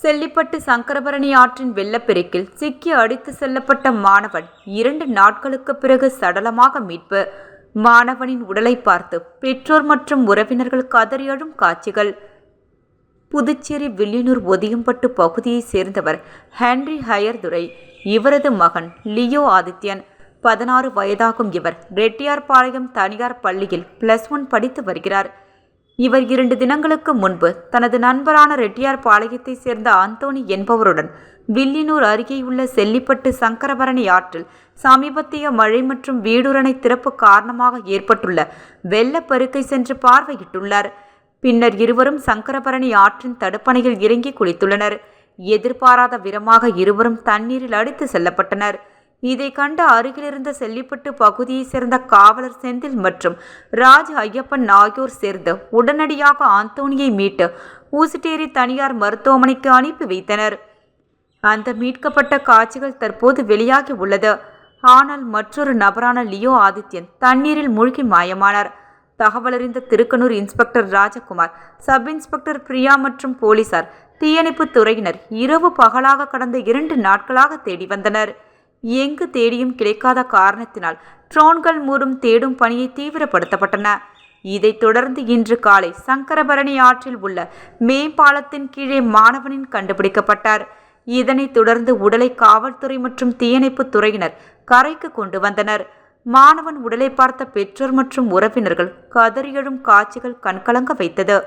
செல்லிப்பட்டு சங்கரபரணி ஆற்றின் வெள்ளப்பெருக்கில் சிக்கி அடித்து செல்லப்பட்ட மாணவன் 2 நாட்களுக்கு பிறகு சடலமாக மீட்பு. மாணவனின் உடலை பார்த்து பெற்றோர் மற்றும் உறவினர்கள் கதறி அழும் காட்சிகள். புதுச்சேரி வில்லியனூர் ஒதியம்பட்டு பகுதியைச் சேர்ந்தவர் ஹென்றி ஹயர்துரை. இவரது மகன் லியோ ஆதித்யன் 16 வயதாகும். இவர் ரெட்டியார்பாளையம் தனியார் பள்ளியில் +1 படித்து வருகிறார். இவர் 2 தினங்களுக்கு முன்பு தனது நண்பரான ரெட்டியார்பாளையத்தைச் சேர்ந்த அந்தோணி என்பவருடன் வில்லியனூர் அருகேயுள்ள செல்லிப்பட்டு சங்கரபரணி ஆற்றில் சமீபத்திய மழை மற்றும் வீடுரணை திறப்பு காரணமாக ஏற்பட்டுள்ள வெள்ளப்பெருக்கை சென்று பார்வையிட்டுள்ளார். பின்னர் இருவரும் சங்கரபரணி ஆற்றின் தடுப்பணையில் இறங்கி குளித்துள்ளனர். எதிர்பாராத விதமாக இருவரும் தண்ணீரில் அடித்து செல்லப்பட்டனர். இதை கண்ட அருகிலிருந்த செல்லிப்பட்டு பகுதியைச் சேர்ந்த காவலர் செந்தில் மற்றும் ராஜ் ஐயப்பன் ஆகியோர் சேர்ந்து உடனடியாக அந்தோணியை மீட்டு ஊசுட்டேரி தனியார் மருத்துவமனைக்கு அனுப்பி வைத்தனர். அந்த மீட்கப்பட்ட காட்சிகள் தற்போது வெளியாகி உள்ளது. ஆனால் மற்றொரு நபரான லியோ ஆதித்யன் தண்ணீரில் மூழ்கி மாயமானார். தகவலறிந்த திருக்கனூர் இன்ஸ்பெக்டர் ராஜகுமார், சப் இன்ஸ்பெக்டர் பிரியா மற்றும் போலீசார், தீயணைப்பு துறையினர் இரவு பகலாக கடந்த 2 நாட்களாக தேடி வந்தனர். எங்கு தேடியும் கிடைக்காத காரணத்தினால் ட்ரோன்கள் மூலம் தேடும் பணியை தீவிரப்படுத்தப்பட்டன. இதைத் தொடர்ந்து இன்று காலை சங்கரபரணி ஆற்றில் உள்ள மேம்பாலத்தின் கீழே மாணவனின் கண்டுபிடிக்கப்பட்டார். இதனைத் தொடர்ந்து உடலை காவல்துறை மற்றும் தீயணைப்பு துறையினர் கரைக்கு கொண்டு வந்தனர். மாணவன் உடலை பார்த்த பெற்றோர் மற்றும் உறவினர்கள் கதறி எழும் காட்சிகள் கண்கலங்க வைத்தது.